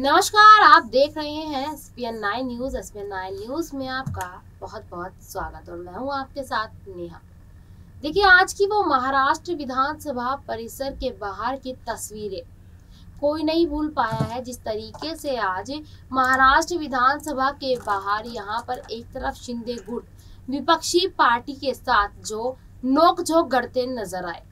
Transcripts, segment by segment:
नमस्कार, आप देख रहे हैं SPN9 न्यूज। SPN9 न्यूज में आपका बहुत बहुत स्वागत और मैं हूं आपके साथ नेहा। देखिए, आज की वो महाराष्ट्र विधानसभा परिसर के बाहर की तस्वीरें कोई नहीं भूल पाया है। जिस तरीके से आज महाराष्ट्र विधानसभा के बाहर यहाँ पर एक तरफ शिंदे गुट विपक्षी पार्टी के साथ जो नोकझोंक करते नजर आए।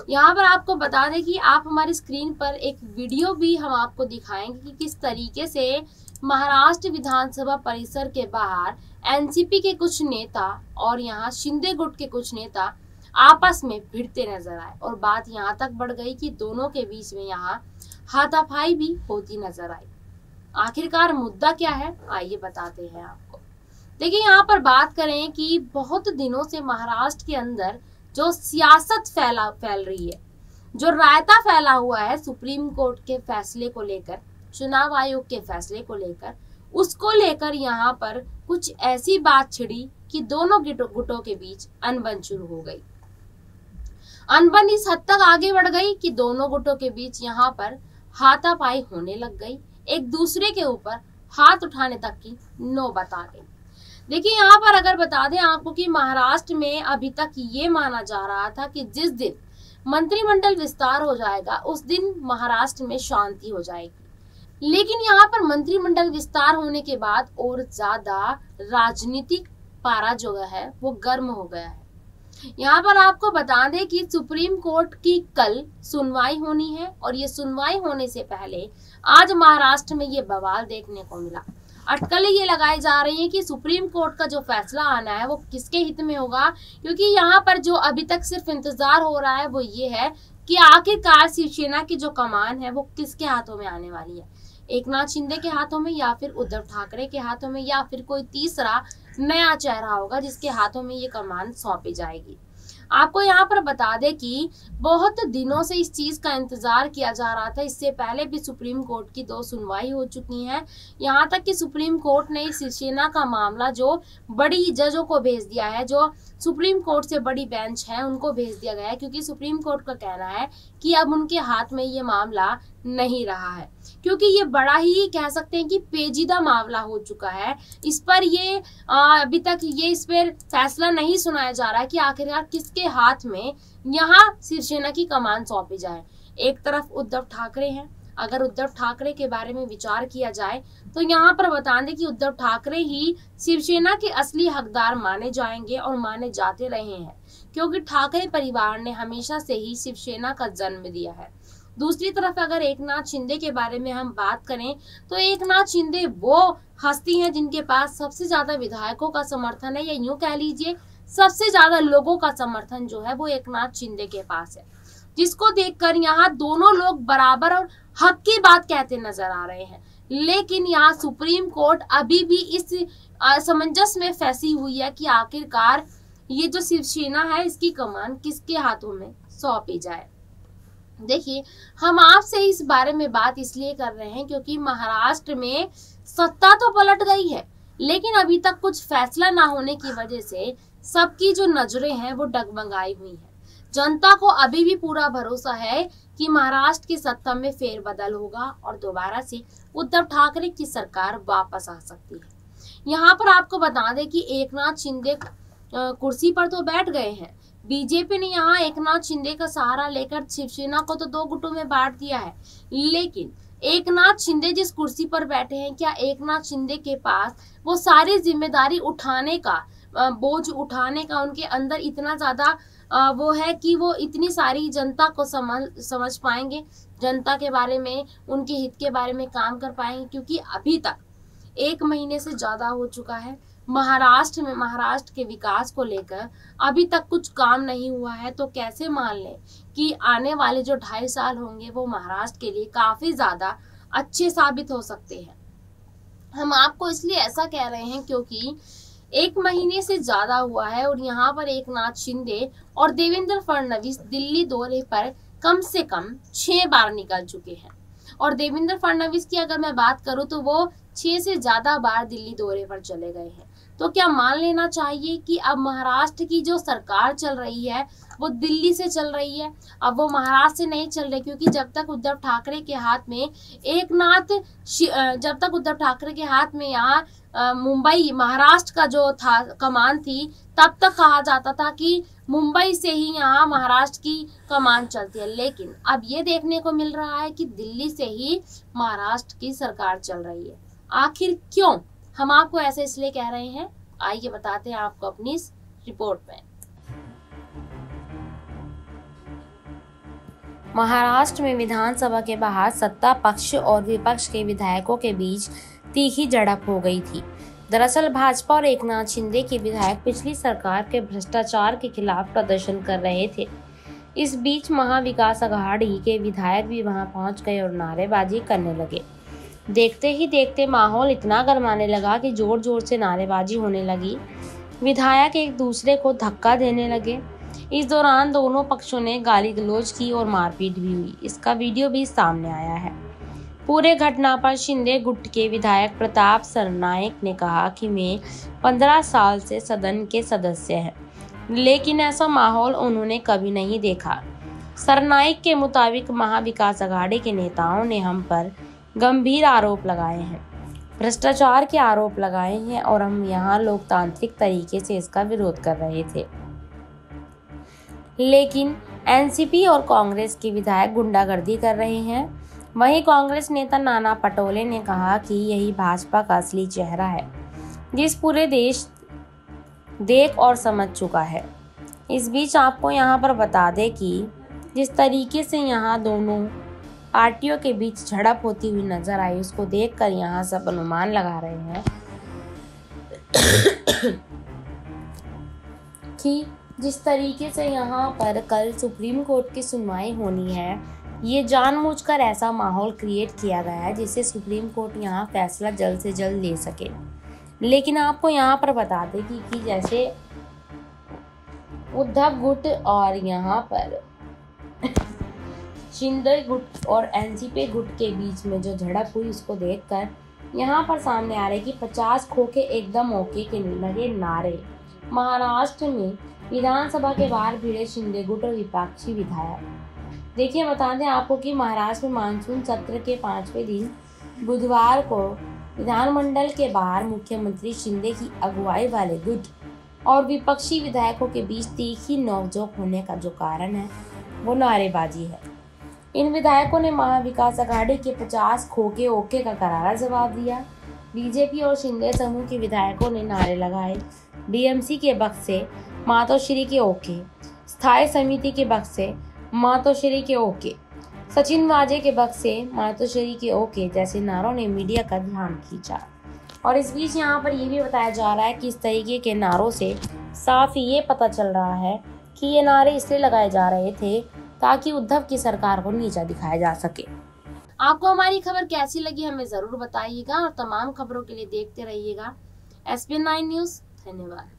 यहाँ पर आपको बता दें कि आप हमारी स्क्रीन पर एक वीडियो भी हम आपको दिखाएंगे कि किस तरीके से महाराष्ट्र विधानसभा परिसर के बाहर एनसीपी के कुछ नेता और यहाँ शिंदे गुट के कुछ नेता आपस में भिड़ते नजर आए और बात यहाँ तक बढ़ गई कि दोनों के बीच में यहाँ हाथापाई भी होती नजर आई। आखिरकार मुद्दा क्या है, आइए बताते हैं आपको। देखिए, यहाँ पर बात करें कि बहुत दिनों से महाराष्ट्र के अंदर जो सियासत फैल रही है, जो रायता फैला हुआ है सुप्रीम कोर्ट के फैसले को लेकर, चुनाव आयोग के फैसले को लेकर, उसको लेकर यहाँ पर कुछ ऐसी बात छिड़ी कि दोनों गुटों के बीच अनबन शुरू हो गई। अनबन इस हद तक आगे बढ़ गई कि दोनों गुटों के बीच यहाँ पर हाथापाई होने लग गई, एक दूसरे के ऊपर हाथ उठाने तक की नौबत आ गई। देखिए, यहाँ पर अगर बता दें आपको कि महाराष्ट्र में अभी तक ये माना जा रहा था कि जिस दिन मंत्रिमंडल विस्तार हो जाएगा उस दिन महाराष्ट्र में शांति हो जाएगी, लेकिन यहाँ पर मंत्रिमंडल विस्तार होने के बाद और ज्यादा राजनीतिक पारा जो है वो गर्म हो गया है। यहाँ पर आपको बता दें कि सुप्रीम कोर्ट की कल सुनवाई होनी है और ये सुनवाई होने से पहले आज महाराष्ट्र में ये बवाल देखने को मिला। अटकलें ये लगाई जा रही है कि सुप्रीम कोर्ट का जो फैसला आना है वो किसके हित में होगा, क्योंकि यहाँ पर जो अभी तक सिर्फ इंतजार हो रहा है वो ये है कि आखिरकार शिवसेना की जो कमान है वो किसके हाथों में आने वाली है, एकनाथ शिंदे के हाथों में या फिर उद्धव ठाकरे के हाथों में, या फिर कोई तीसरा नया चेहरा होगा जिसके हाथों में ये कमान सौंपी जाएगी। आपको यहाँ पर बता दें कि बहुत दिनों से इस चीज का इंतजार किया जा रहा था। इससे पहले भी सुप्रीम कोर्ट की 2 सुनवाई हो चुकी हैं। यहाँ तक कि सुप्रीम कोर्ट ने शिवसेना का मामला जो बड़ी जजों को भेज दिया है, जो सुप्रीम कोर्ट से बड़ी बेंच है उनको भेज दिया गया है, क्योंकि सुप्रीम कोर्ट का कहना है कि अब उनके हाथ में ये मामला नहीं रहा है, क्योंकि ये बड़ा ही कह सकते हैं कि पेचीदा मामला हो चुका है। इस पर ये अभी तक ये इस पर फैसला नहीं सुनाया जा रहा है कि आखिरकार किसके हाथ में यहाँ शिवसेना की कमान सौंपी जाए। एक तरफ उद्धव ठाकरे हैं। अगर उद्धव ठाकरे के बारे में विचार किया जाए तो यहाँ पर बता दें कि उद्धव ठाकरे ही शिवसेना के असली हकदार माने जाएंगे और माने जाते रहे हैं, क्योंकि ठाकरे परिवार ने हमेशा से ही शिवसेना का जन्म दिया है। दूसरी तरफ अगर एकनाथ शिंदे के बारे में हम बात करें तो एकनाथ शिंदे वो हस्ती हैं जिनके पास सबसे ज्यादा विधायकों का समर्थन है, या यूं कह लीजिए सबसे ज्यादा लोगों का समर्थन जो है वो एकनाथ शिंदे के पास है, जिसको देखकर यहाँ दोनों लोग बराबर और हक की बात कहते नजर आ रहे हैं। लेकिन यहाँ सुप्रीम कोर्ट अभी भी इस असमंजस में फंसी हुई है कि आखिरकार ये जो शिवसेना है इसकी कमान किसके हाथों में सौंपी जाए। देखिए, हम आपसे इस बारे में बात इसलिए कर रहे हैं क्योंकि महाराष्ट्र में सत्ता तो पलट गई है, लेकिन अभी तक कुछ फैसला ना होने की वजह से सबकी जो नजरें हैं वो डगमगाई हुई हैं। जनता को अभी भी पूरा भरोसा है कि महाराष्ट्र की सत्ता में फेरबदल होगा और दोबारा से उद्धव ठाकरे की सरकार वापस आ सकती है। यहाँ पर आपको बता दें कि एकनाथ शिंदे कुर्सी पर तो बैठ गए हैं। बीजेपी ने यहाँ एकनाथ शिंदे का सहारा लेकर शिवसेना को तो 2 गुटों में बांट दिया है, लेकिन एकनाथ शिंदे जिस कुर्सी पर बैठे हैं, क्या एकनाथ शिंदे के पास वो सारी जिम्मेदारी उठाने का, बोझ उठाने का उनके अंदर इतना ज्यादा वो है कि वो इतनी सारी जनता को समझ पाएंगे, जनता के बारे में, उनके हित के बारे में काम कर पाएंगे? क्योंकि अभी तक 1 महीने से ज्यादा हो चुका है महाराष्ट्र के विकास को लेकर अभी तक कुछ काम नहीं हुआ है, तो कैसे मान लें कि आने वाले जो 2.5 साल होंगे वो महाराष्ट्र के लिए काफी ज्यादा अच्छे साबित हो सकते हैं। हम आपको इसलिए ऐसा कह रहे हैं क्योंकि 1 महीने से ज्यादा हुआ है और यहाँ पर एकनाथ शिंदे और देवेंद्र फडणवीस दिल्ली दौरे पर कम से कम 6 बार निकल चुके हैं और देवेंद्र फडणवीस की अगर मैं बात करूं तो वो 6 से ज्यादा बार दिल्ली दौरे पर चले गए हैं। तो क्या मान लेना चाहिए कि अब महाराष्ट्र की जो सरकार चल रही है वो दिल्ली से चल रही है, अब वो महाराष्ट्र से नहीं चल रही, क्योंकि जब तक उद्धव ठाकरे के हाथ में यहाँ मुंबई महाराष्ट्र का जो था कमान थी, तब तक कहा जाता था कि मुंबई से ही यहाँ महाराष्ट्र की कमान चलती है। लेकिन अब ये देखने को मिल रहा है कि दिल्ली से ही महाराष्ट्र की सरकार चल रही है। आखिर क्यों? हम आपको ऐसे इसलिए कह रहे हैं, आइए बताते हैं आपको अपनी इस रिपोर्ट में। महाराष्ट्र में विधानसभा के बाहर सत्ता पक्ष और विपक्ष के विधायकों के बीच तीखी झड़प हो गई थी। दरअसल भाजपा और एकनाथ शिंदे के विधायक पिछली सरकार के भ्रष्टाचार के खिलाफ प्रदर्शन कर रहे थे। इस बीच महाविकास अघाड़ी के विधायक भी वहां पहुंच गए और नारेबाजी करने लगे। देखते ही देखते माहौल इतना गरमाने लगा कि जोर जोर से नारेबाजी होने लगी। विधायक एक दूसरे को धक्का देने लगे। इस दौरान दोनों पक्षों ने गाली गलौज की और मारपीट भी हुई। इसका वीडियो भी सामने आया है। पूरे घटना पर शिंदे गुट के विधायक प्रताप सरनाइक ने कहा कि मैं 15 साल से सदन के सदस्य हैं, लेकिन ऐसा माहौल उन्होंने कभी नहीं देखा। सरनाइक के मुताबिक महाविकास अघाड़ी के नेताओं ने हम पर गंभीर आरोप लगाए हैं, भ्रष्टाचार के आरोप लगाए हैं और हम यहाँ लोकतांत्रिक तरीके से इसका विरोध कर रहे थे। लेकिन एनसीपी और कांग्रेस के विधायक गुंडागर्दी कर रहे हैं। वहीं कांग्रेस नेता नाना पटोले ने कहा कि यही भाजपा का असली चेहरा है, जिस पूरे देश देख और समझ चुका है। इस बीच आपको यहाँ पर बता दें कि जिस तरीके से यहाँ दोनों पार्टियों के बीच झड़प होती हुई नजर आई, उसको देखकर यहाँ सब अनुमान लगा रहे हैं कि जिस तरीके से यहाँ पर कल सुप्रीम कोर्ट की सुनवाई होनी है, ये जानबूझकर ऐसा माहौल क्रिएट किया गया है जिससे सुप्रीम कोर्ट यहाँ फैसला जल्द से जल्द ले सके। लेकिन आपको यहाँ पर बता दें कि जैसे उद्धव गुट और यहाँ पर शिंदे गुट और एनसीपी गुट के बीच में जो झड़प हुई, उसको देखकर यहाँ पर सामने आ रहे कि 50 खोखे एकदम ओके के लगे नारे। महाराष्ट्र में विधानसभा के बाहर भिड़े शिंदे गुट और विपक्षी विधायक। देखिए बता दें आपको कि महाराष्ट्र में मानसून सत्र के 5वें दिन बुधवार को विधानमंडल के बाहर मुख्यमंत्री शिंदे की अगुवाई वाले गुट और विपक्षी विधायकों के बीच तीखी नोकझोंक होने का जो कारण है वो नारेबाजी है। इन विधायकों ने महाविकास अघाड़ी के 50 खोखे ओके का करारा जवाब दिया। बीजेपी और शिंदे समूह के विधायकों ने नारे लगाए, डीएमसी के बक्से मातोश्री के ओके, स्थायी समिति के बक्से मातोश्री के ओके, सचिन वाजे के बक्से मातोश्री के ओके जैसे नारों ने मीडिया का ध्यान खींचा। और इस बीच यहाँ पर यह भी बताया जा रहा है कि इस तरीके के नारों से साफ ये पता चल रहा है कि ये नारे इसलिए लगाए जा रहे थे ताकि उद्धव की सरकार को नीचा दिखाया जा सके। आपको हमारी खबर कैसी लगी हमें जरूर बताइएगा और तमाम खबरों के लिए देखते रहिएगा SBN9 न्यूज़। धन्यवाद।